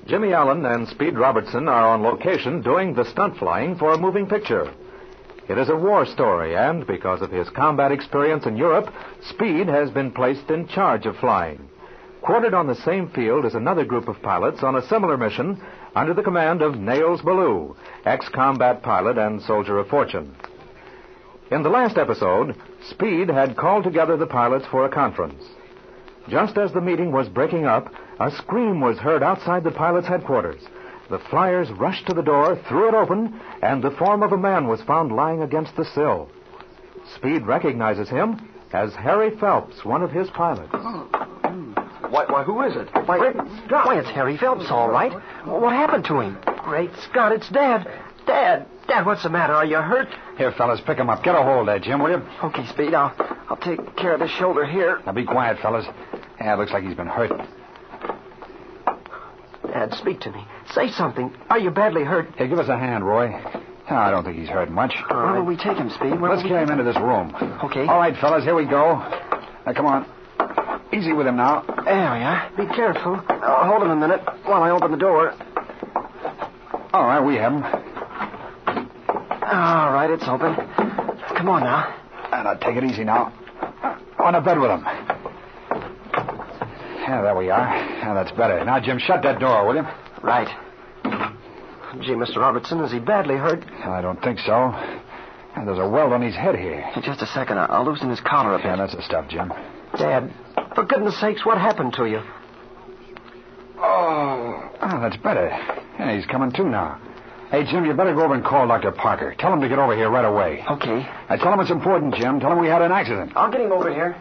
Jimmy Allen and Speed Robertson are on location doing the stunt flying for a moving picture. It is a war story, and because of his combat experience in Europe, Speed has been placed in charge of flying. Quartered on the same field is another group of pilots on a similar mission under the command of Nails Ballou, ex-combat pilot and soldier of fortune. In the last episode, Speed had called together the pilots for a conference. Just as the meeting was breaking up, a scream was heard outside the pilots' headquarters. The flyers rushed to the door, threw it open, and the form of a man was found lying against the sill. Speed recognizes him as Harry Phelps, one of his pilots. Why, who is it? Why, it's Harry Phelps, all right. What happened to him? Great Scott, it's Dad. Dad, what's the matter? Are you hurt? Here, fellas, pick him up. Get a hold there, Jim, will you? Okay, Speed, I'll take care of the shoulder here. Now, be quiet, fellas. Yeah, it looks like he's been hurt. Dad, speak to me. Say something. Are you badly hurt? Here, give us a hand, Roy. No, I don't think he's hurt much. Where will we take him, Speed? Let's carry him into this room. Okay. All right, fellas, here we go. Now, come on. Easy with him now. There we are. Be careful. Hold him a minute while I open the door. All right, we have him. All right, it's open. Come on now. And I'll take it easy now. On the bed with him. Yeah, there we are. Yeah, that's better. Now, Jim, shut that door, will you? Right. Gee, Mr. Robertson, is he badly hurt? I don't think so. And there's a welt on his head here. Hey, just a second. I'll loosen his collar a bit. Yeah, that's the stuff, Jim. Dad, for goodness sakes, what happened to you? Oh, that's better. Yeah, he's coming to now. Hey, Jim, you better go over and call Dr. Parker. Tell him to get over here right away. Okay. Now, tell him it's important, Jim. Tell him we had an accident. I'll get him over here.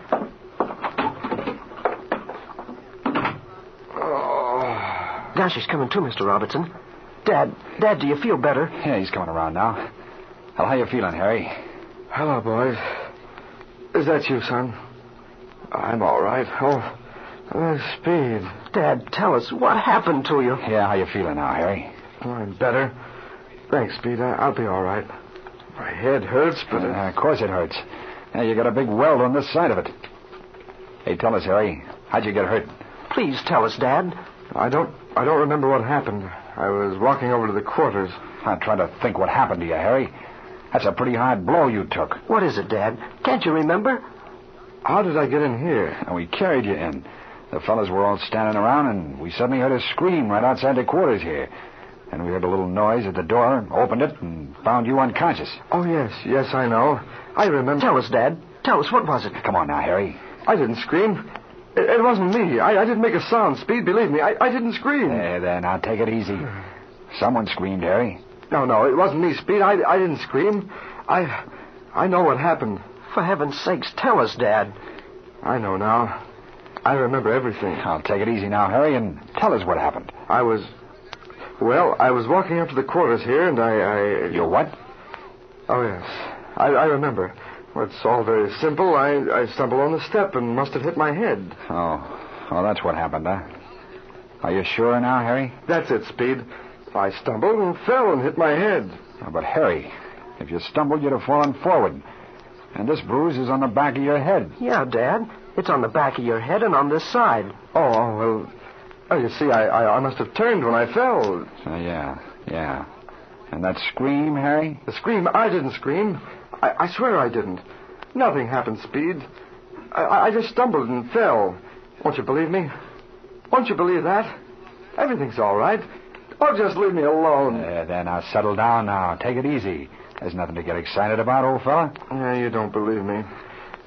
Gosh, he's coming too, Mr. Robertson. Dad, do you feel better? Yeah, he's coming around now. Well, how you feeling, Harry? Hello, boys. Is that you, son? I'm all right. Speed. Dad, tell us, what happened to you? Yeah, how you feeling now, Harry? Oh, I'm better. Thanks, Speed. I'll be all right. My head hurts, but... Of course it hurts. Yeah, you got a big welt on this side of it. Hey, tell us, Harry, how'd you get hurt? Please tell us, Dad. I don't remember what happened. I was walking over to the quarters. I'm trying to think what happened to you, Harry. That's a pretty hard blow you took. What is it, Dad? Can't you remember? How did I get in here? And we carried you in. The fellas were all standing around, and we suddenly heard a scream right outside the quarters here. And we heard a little noise at the door, opened it, and found you unconscious. Oh, yes, I know. I remember. Tell us, Dad. Tell us, what was it? Come on now, Harry. I didn't scream. It wasn't me. I didn't make a sound, Speed, believe me. I didn't scream. There, now take it easy. Someone screamed, Harry. No, it wasn't me, Speed. I didn't scream. I know what happened. For heaven's sakes, tell us, Dad. I know now. I remember everything. I'll take it easy now, Harry, and tell us what happened. I was walking up to the quarters here, and I... You what? Oh, yes. I remember. Well, it's all very simple. I stumbled on the step and must have hit my head. Oh, that's what happened, huh? Are you sure now, Harry? That's it, Speed. I stumbled and fell and hit my head. Oh, but, Harry, if you stumbled, you'd have fallen forward. And this bruise is on the back of your head. Yeah, Dad. It's on the back of your head and on this side. Oh, you see, I must have turned when I fell. Yeah. And that scream, Harry? The scream? I didn't scream. I swear I didn't. Nothing happened, Speed. I just stumbled and fell. Won't you believe me? Won't you believe that? Everything's all right. Oh, just leave me alone. There, now, settle down now. Take it easy. There's nothing to get excited about, old fella. Yeah, you don't believe me.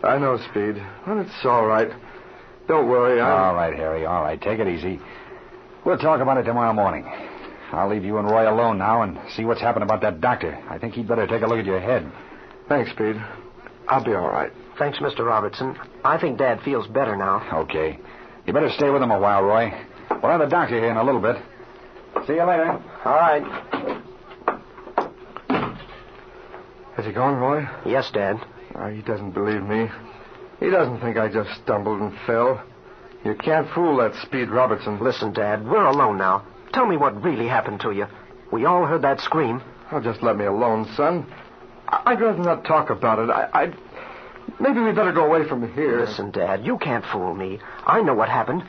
I know, Speed. Well, it's all right. Don't worry. All right, Harry, all right. Take it easy. We'll talk about it tomorrow morning. I'll leave you and Roy alone now and see what's happened about that doctor. I think he'd better take a look at your head. Thanks, Speed. I'll be all right. Thanks, Mr. Robertson. I think Dad feels better now. Okay. You better stay with him a while, Roy. We'll have the doctor here in a little bit. See you later. All right. Has he gone, Roy? Yes, Dad. He doesn't believe me. He doesn't think I just stumbled and fell. You can't fool that Speed Robertson. Listen, Dad, we're alone now. Tell me what really happened to you. We all heard that scream. Oh, just let me alone, son. I'd rather not talk about it. Maybe we better go away from here. Listen, Dad, you can't fool me. I know what happened.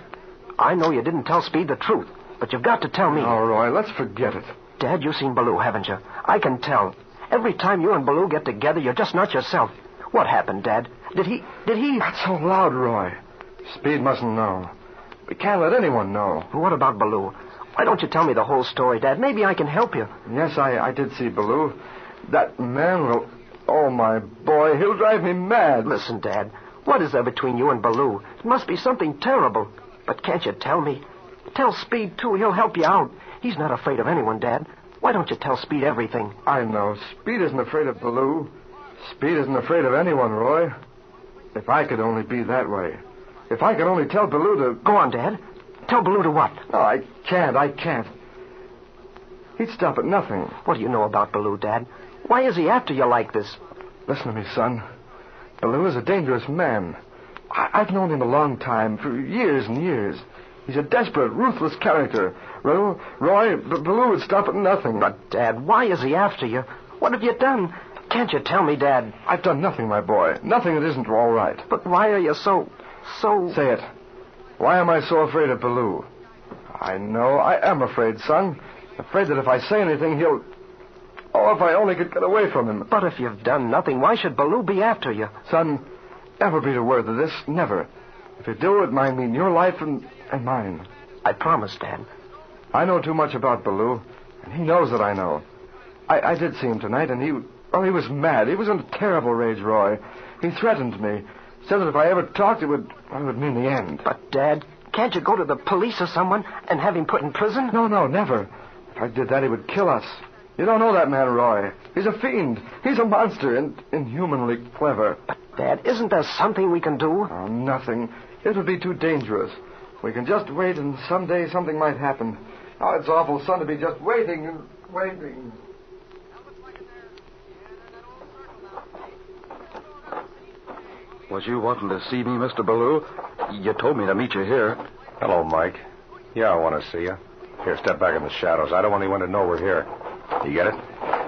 I know you didn't tell Speed the truth. but you've got to tell me. Oh, Roy, let's forget it. Dad, you've seen Baloo, haven't you? I can tell. Every time you and Baloo get together, you're just not yourself. What happened, Dad? Did he... Not so loud, Roy. Speed mustn't know. We can't let anyone know. What about Baloo? Why don't you tell me the whole story, Dad? Maybe I can help you. Yes, I did see Baloo. That man will... Oh, my boy, he'll drive me mad. Listen, Dad, what is there between you and Baloo? It must be something terrible. But can't you tell me? Tell Speed, too. He'll help you out. He's not afraid of anyone, Dad. Why don't you tell Speed everything? I know. Speed isn't afraid of Baloo. Speed isn't afraid of anyone, Roy. If I could only be that way. If I could only tell Baloo to... Go on, Dad. Tell Baloo to what? No, I can't. He'd stop at nothing. What do you know about Baloo, Dad? Why is he after you like this? Listen to me, son. Baloo is a dangerous man. I've known him a long time, for years and years. He's a desperate, ruthless character. Roy, Baloo would stop at nothing. But, Dad, why is he after you? What have you done? Can't you tell me, Dad? I've done nothing, my boy. Nothing that isn't all right. But why are you so... Say it. Why am I so afraid of Baloo? I know. I am afraid, son. Afraid that if I say anything, he'll... Oh, if I only could get away from him. But if you've done nothing, why should Baloo be after you? Son, never breathe a word of this. Never. If you do, it might mean your life and mine. I promise, Dad. I know too much about Baloo, and he knows that I know. I did see him tonight, and he was mad. He was in a terrible rage, Roy. He threatened me. Said that if I ever talked, it would mean the end. But, Dad, can't you go to the police or someone and have him put in prison? No, never. If I did that, he would kill us. You don't know that man, Roy. He's a fiend. He's a monster and inhumanly clever. But, Dad, isn't there something we can do? Oh, nothing. It would be too dangerous. We can just wait, and someday something might happen. Oh, it's awful, son, to be just waiting and waiting. Was you wanting to see me, Mr. Baloo? You told me to meet you here. Hello, Mike. Yeah, I want to see you. Here, step back in the shadows. I don't want anyone to know we're here. You get it?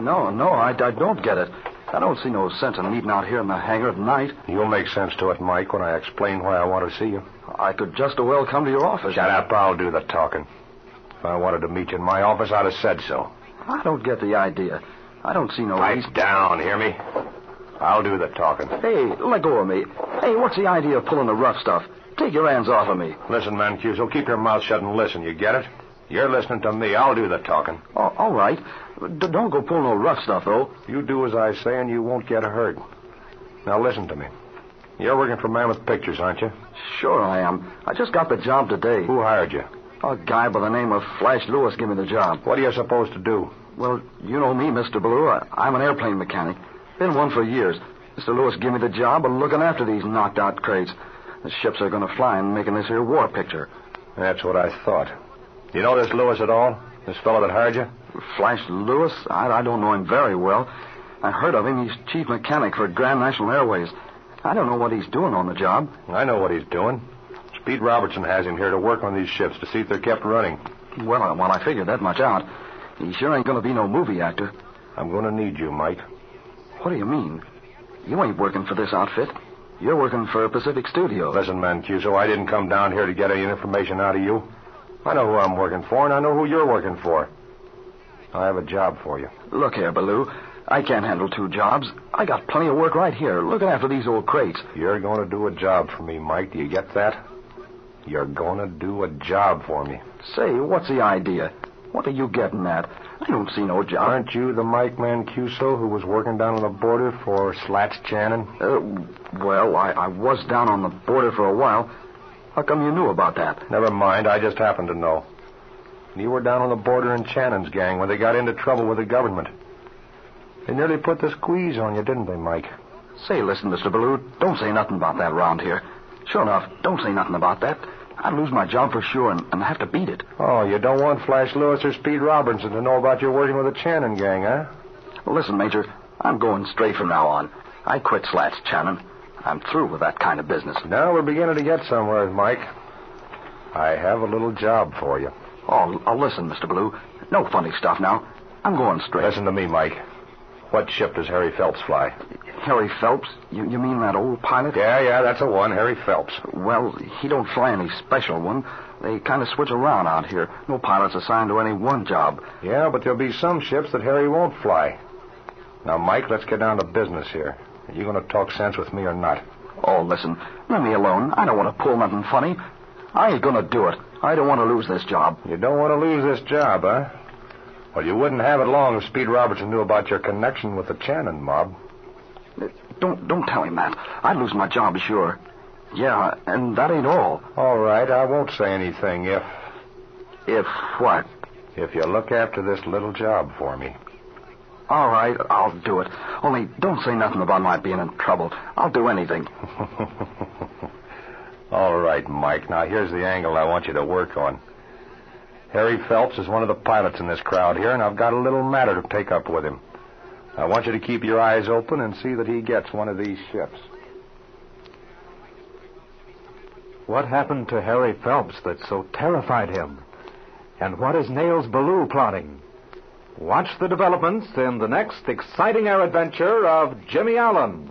No, I don't get it. I don't see no sense in meeting out here in the hangar at night. You'll make sense to it, Mike, when I explain why I want to see you. I could just as well come to your office. Shut up. I'll do the talking. If I wanted to meet you in my office, I'd have said so. I don't get the idea. I don't see no Pipe reason. down, hear me? I'll do the talking. Hey, let go of me. Hey, what's the idea of pulling the rough stuff? Take your hands off of me. Listen, Mancuso, keep your mouth shut and listen. You get it? You're listening to me. I'll do the talking. Oh, all right. Don't go pull no rough stuff, though. You do as I say, and you won't get hurt. Now, listen to me. You're working for Mammoth Pictures, aren't you? Sure I am. I just got the job today. Who hired you? A guy by the name of Flash Lewis gave me the job. What are you supposed to do? Well, you know me, Mr. Baloo. I'm an airplane mechanic. Been one for years. Mr. Lewis gave me the job of looking after these knocked-out crates. The ships are going to fly and making this here war picture. That's what I thought. You know this Lewis at all? This fellow that hired you? Flash Lewis? I don't know him very well. I heard of him. He's chief mechanic for Grand National Airways. I don't know what he's doing on the job. I know what he's doing. Speed Robertson has him here to work on these ships to see if they're kept running. Well, I figured that much out. He sure ain't going to be no movie actor. I'm going to need you, Mike. What do you mean? You ain't working for this outfit. You're working for Pacific Studios. Listen, Mancuso, I didn't come down here to get any information out of you. I know who I'm working for, and I know who you're working for. I have a job for you. Look here, Baloo. I can't handle two jobs. I got plenty of work right here, looking after these old crates. You're going to do a job for me, Mike. Do you get that? You're going to do a job for me. Say, what's the idea? What are you getting at? I don't see no job. Aren't you the Mike Mancuso who was working down on the border for Slats Channon? Well, I was down on the border for a while. How come you knew about that? Never mind. I just happened to know. You were down on the border in Channon's gang when they got into trouble with the government. They nearly put the squeeze on you, didn't they, Mike? Say, listen, Mr. Baloo, don't say nothing about that around here. Sure enough, don't say nothing about that. I'd lose my job for sure and have to beat it. Oh, you don't want Flash Lewis or Speed Robertson to know about your working with the Channon gang, huh? Well, listen, Major, I'm going straight from now on. I quit Slats Channon. I'm through with that kind of business. Now we're beginning to get somewhere, Mike. I have a little job for you. Oh, listen, Mr. Baloo. No funny stuff now. I'm going straight. Listen to me, Mike. What ship does Harry Phelps fly? Harry Phelps? You mean that old pilot? Yeah, that's the one, Harry Phelps. Well, he don't fly any special one. They kind of switch around out here. No pilot's assigned to any one job. Yeah, but there'll be some ships that Harry won't fly. Now, Mike, let's get down to business here. Are you going to talk sense with me or not? Oh, listen, let me alone. I don't want to pull nothing funny. I ain't going to do it. I don't want to lose this job. You don't want to lose this job, huh? Well, you wouldn't have it long if Speed Robertson knew about your connection with the Channon mob. Don't tell him that. I'd lose my job, sure. Yeah, and that ain't all. All right, I won't say anything if... If what? If you look after this little job for me. All right, I'll do it. Only don't say nothing about my being in trouble. I'll do anything. All right, Mike. Now, here's the angle I want you to work on. Harry Phelps is one of the pilots in this crowd here, and I've got a little matter to take up with him. I want you to keep your eyes open and see that he gets one of these ships. What happened to Harry Phelps that so terrified him? And what is Nails Ballou plotting? Watch the developments in the next exciting air adventure of Jimmy Allen.